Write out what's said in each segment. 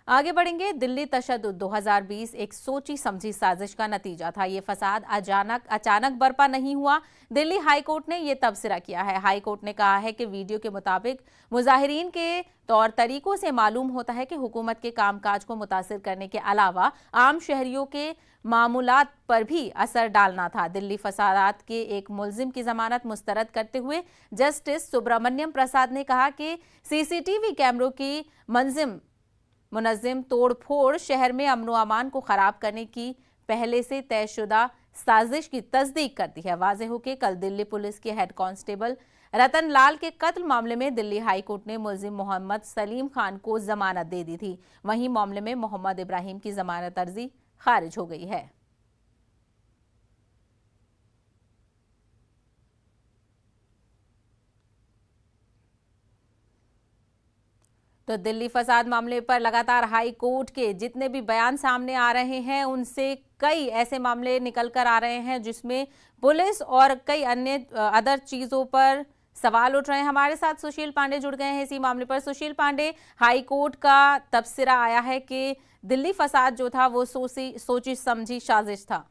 आगे बढ़ेंगे। दिल्ली तशद्दुद 2020 एक सोची समझी साजिश का नतीजा था। ये फसाद अचानक बरपा नहीं हुआ। दिल्ली हाईकोर्ट ने ये तबसरा किया है। हाईकोर्ट ने कहा है कि वीडियो के मुताबिक मुजाहिरीन के तौर तरीकों से मालूम होता है कि हुकूमत के कामकाज को मुतासिर करने के अलावा आम शहरियों के मामूलात पर भी असर डालना था। दिल्ली फसादात के एक मुलजिम की जमानत मुस्तरद करते हुए जस्टिस सुब्रमण्यम प्रसाद ने कहा कि सीसीटीवी कैमरों की मुनज़्ज़म तोड़फोड़ शहर में अमन व अमान को खराब करने की पहले से तयशुदा साजिश की तस्दीक करती है। वाज़ेह हो कि कल दिल्ली पुलिस के हेड कांस्टेबल रतन लाल के कत्ल मामले में दिल्ली हाई कोर्ट ने मुलजिम मोहम्मद सलीम खान को जमानत दे दी थी। वहीं मामले में मोहम्मद इब्राहिम की जमानत अर्जी खारिज हो गई है। तो दिल्ली फसाद मामले पर लगातार हाई कोर्ट के जितने भी बयान सामने आ रहे हैं उनसे कई ऐसे मामले निकल कर आ रहे हैं जिसमें पुलिस और कई अन्य अदर चीजों पर सवाल उठ रहे हैं। हमारे साथ सुशील पांडे जुड़ गए हैं इसी मामले पर। सुशील पांडे, हाई कोर्ट का तबसरा आया है कि दिल्ली फसाद जो था वो सोची समझी साजिश था।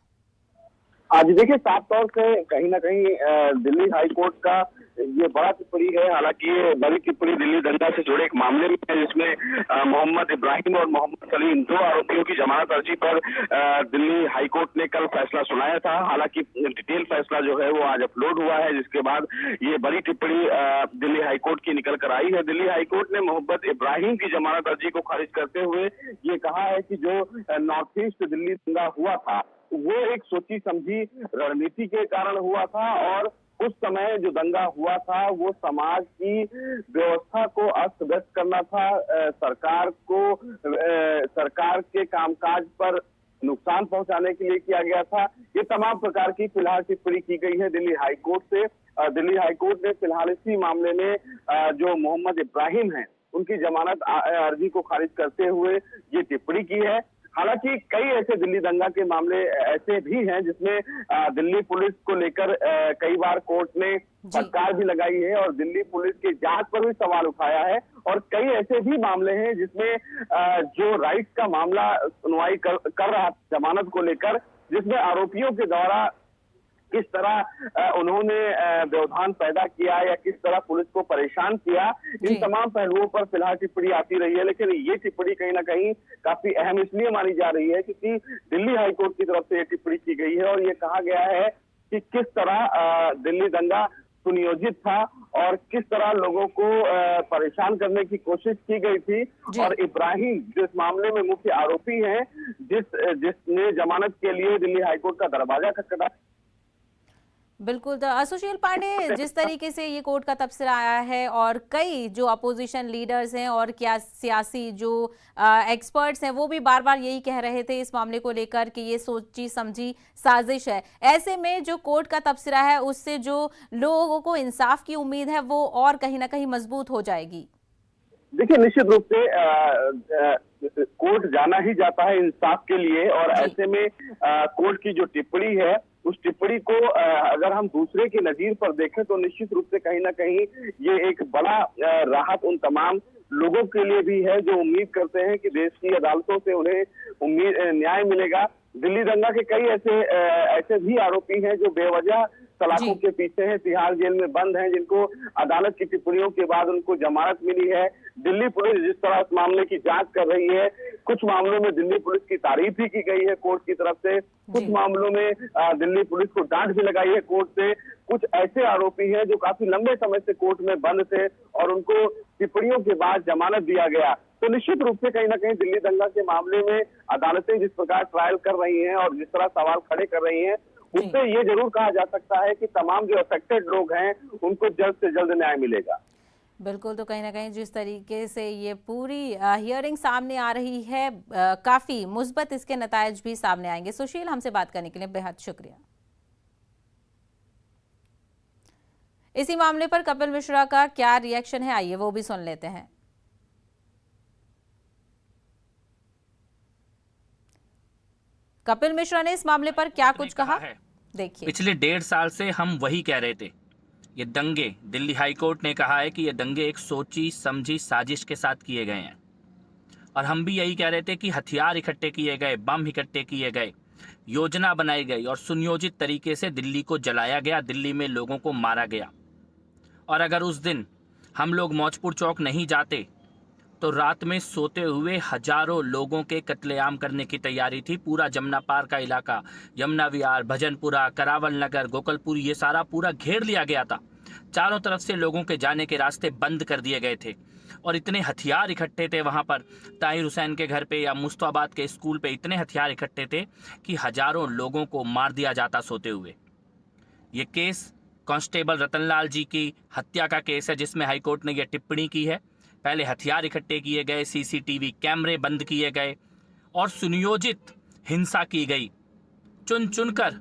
आज देखिए, साफ तौर से कहीं ना कहीं दिल्ली हाई कोर्ट का ये बड़ा टिप्पणी है। हालांकि ये बड़ी टिप्पणी दिल्ली दंगा से जुड़े एक मामले में है जिसमें मोहम्मद इब्राहिम और मोहम्मद सलीम दो आरोपियों की जमानत अर्जी पर दिल्ली हाई कोर्ट ने कल फैसला सुनाया था। हालांकि डिटेल फैसला जो है वो आज अपलोड हुआ है, जिसके बाद ये बड़ी टिप्पणी दिल्ली हाई कोर्ट की निकल कर आई है। दिल्ली हाई कोर्ट ने मोहम्मद इब्राहिम की जमानत अर्जी को खारिज करते हुए ये कहा है कि जो नॉर्थ ईस्ट दिल्ली दंगा हुआ था वो एक सोची समझी रणनीति के कारण हुआ था और उस समय जो दंगा हुआ था वो समाज की व्यवस्था को अस्त व्यस्त करना था, सरकार के कामकाज पर नुकसान पहुंचाने के लिए किया गया था। ये तमाम प्रकार की फिलहाल टिप्पणी की गई है दिल्ली हाई कोर्ट से। दिल्ली हाई कोर्ट ने फिलहाल इसी मामले में जो मोहम्मद इब्राहिम है उनकी जमानत अर्जी को खारिज करते हुए ये टिप्पणी की है। हालांकि कई ऐसे दिल्ली दंगा के मामले ऐसे भी हैं जिसमें दिल्ली पुलिस को लेकर कई बार कोर्ट ने फटकार भी लगाई है और दिल्ली पुलिस के जांच पर भी सवाल उठाया है। और कई ऐसे भी मामले हैं जिसमें जो राइट्स का मामला सुनवाई कर रहा जमानत को लेकर, जिसमें आरोपियों के द्वारा किस तरह उन्होंने व्यवधान पैदा किया या किस तरह पुलिस को परेशान किया, इन तमाम पहलुओं पर फिलहाल टिप्पणी आती रही है। लेकिन ये टिप्पणी कहीं ना कहीं काफी अहम इसलिए मानी जा रही है क्योंकि दिल्ली हाई कोर्ट की तरफ से ये टिप्पणी की गई है और ये कहा गया है कि किस तरह दिल्ली दंगा सुनियोजित था और किस तरह लोगों को परेशान करने की कोशिश की गई थी। और इब्राहिम जो इस मामले में मुख्य आरोपी है, जिसने जमानत के लिए दिल्ली हाईकोर्ट का दरवाजा खटखटा। बिल्कुल। तो सुशील पांडे, जिस तरीके से ये कोर्ट का तबसरा आया है और कई जो अपोजिशन लीडर्स हैं और क्या सियासी जो एक्सपर्ट्स हैं वो भी बार बार यही कह रहे थे इस मामले को लेकर कि ये सोची समझी साजिश है, ऐसे में जो कोर्ट का तबसरा है उससे जो लोगों को इंसाफ की उम्मीद है वो और कहीं ना कहीं मजबूत हो जाएगी। देखिए, निश्चित रूप से कोर्ट जाना ही जाता है इंसाफ के लिए और ऐसे में कोर्ट की जो टिप्पणी है उस टिप्पणी को अगर हम दूसरे के नजीर पर देखें तो निश्चित रूप से कहीं ना कहीं ये एक बड़ा राहत उन तमाम लोगों के लिए भी है जो उम्मीद करते हैं कि देश की अदालतों से उन्हें न्याय मिलेगा। दिल्ली दंगा के कई ऐसे भी आरोपी हैं जो बेवजह सलाखों के पीछे हैं, तिहाड़ जेल में बंद हैं, जिनको अदालत की टिप्पणियों के बाद उनको जमानत मिली है। दिल्ली पुलिस जिस तरह इस मामले की जांच कर रही है, कुछ मामलों में दिल्ली पुलिस की तारीफ भी की गई है कोर्ट की तरफ से, कुछ मामलों में दिल्ली पुलिस को डांट भी लगाई है कोर्ट से। कुछ ऐसे आरोपी हैं जो काफी लंबे समय से कोर्ट में बंद थे और उनको टिप्पणियों के बाद जमानत दिया गया। तो निश्चित रूप से कहीं ना कहीं दिल्ली दंगा के मामले में अदालतें जिस प्रकार ट्रायल कर रही हैं और जिस तरह सवाल खड़े कर रही हैं, उससे ये जरूर कहा जा सकता है कि तमाम जो अफेक्टेड लोग हैं उनको जल्द से जल्द न्याय मिलेगा। बिल्कुल। तो कहीं ना कहीं जिस तरीके से ये पूरी हियरिंग सामने आ रही है, काफी मुस्बत इसके नतायज भी सामने आएंगे। सुशील, हमसे बात करने के लिए बेहद शुक्रिया। इसी मामले पर कपिल मिश्रा का क्या रिएक्शन है, आइए वो भी सुन लेते हैं। कपिल मिश्रा ने इस मामले पर क्या कुछ कहा, देखिए। पिछले 1.5 साल से हम वही कह रहे थे, ये दंगे, दिल्ली हाई कोर्ट ने कहा है कि ये दंगे एक सोची समझी साजिश के साथ किए गए हैं और हम भी यही कह रहे थे कि हथियार इकट्ठे किए गए, बम इकट्ठे किए गए, योजना बनाई गई और सुनियोजित तरीके से दिल्ली को जलाया गया, दिल्ली में लोगों को मारा गया। और अगर उस दिन हम लोग मौजपुर चौक नहीं जाते तो रात में सोते हुए हजारों लोगों के कत्लेआम करने की तैयारी थी। पूरा जमुना पार का इलाका, यमुना विहार, भजनपुरा, करावल नगर, गोकलपुर, ये सारा पूरा घेर लिया गया था। चारों तरफ से लोगों के जाने के रास्ते बंद कर दिए गए थे और इतने हथियार इकट्ठे थे वहां पर। ताहिर हुसैन के घर पे या मुस्तफाबाद के स्कूल पे इतने हथियार इकट्ठे थे कि हजारों लोगों को मार दिया जाता सोते हुए। ये केस कांस्टेबल रतनलाल जी की हत्या का केस है, जिसमें हाईकोर्ट ने यह टिप्पणी की है। पहले हथियार इकट्ठे किए गए, सीसीटीवी कैमरे बंद किए गए और सुनियोजित हिंसा की गई, चुन चुनकर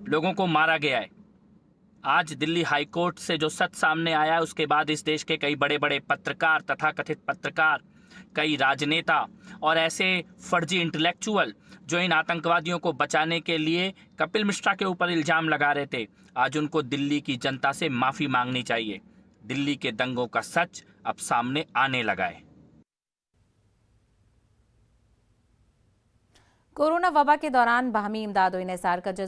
लोगों को मारा गया है। आज दिल्ली हाईकोर्ट से जो सच सामने आया है, उसके बाद इस देश के कई बड़े बड़े पत्रकार, तथाकथित पत्रकार, कई राजनेता और ऐसे फर्जी इंटेलेक्चुअल जो इन आतंकवादियों को बचाने के लिए कपिल मिश्रा के ऊपर इल्जाम लगा रहे थे, आज उनको दिल्ली की जनता से माफी मांगनी चाहिए। दिल्ली के दंगों का सच अब सामने आने लगा है। कोरोना वबा के दौरान बाहमी इमदाद और इन्हिसार का जज्बा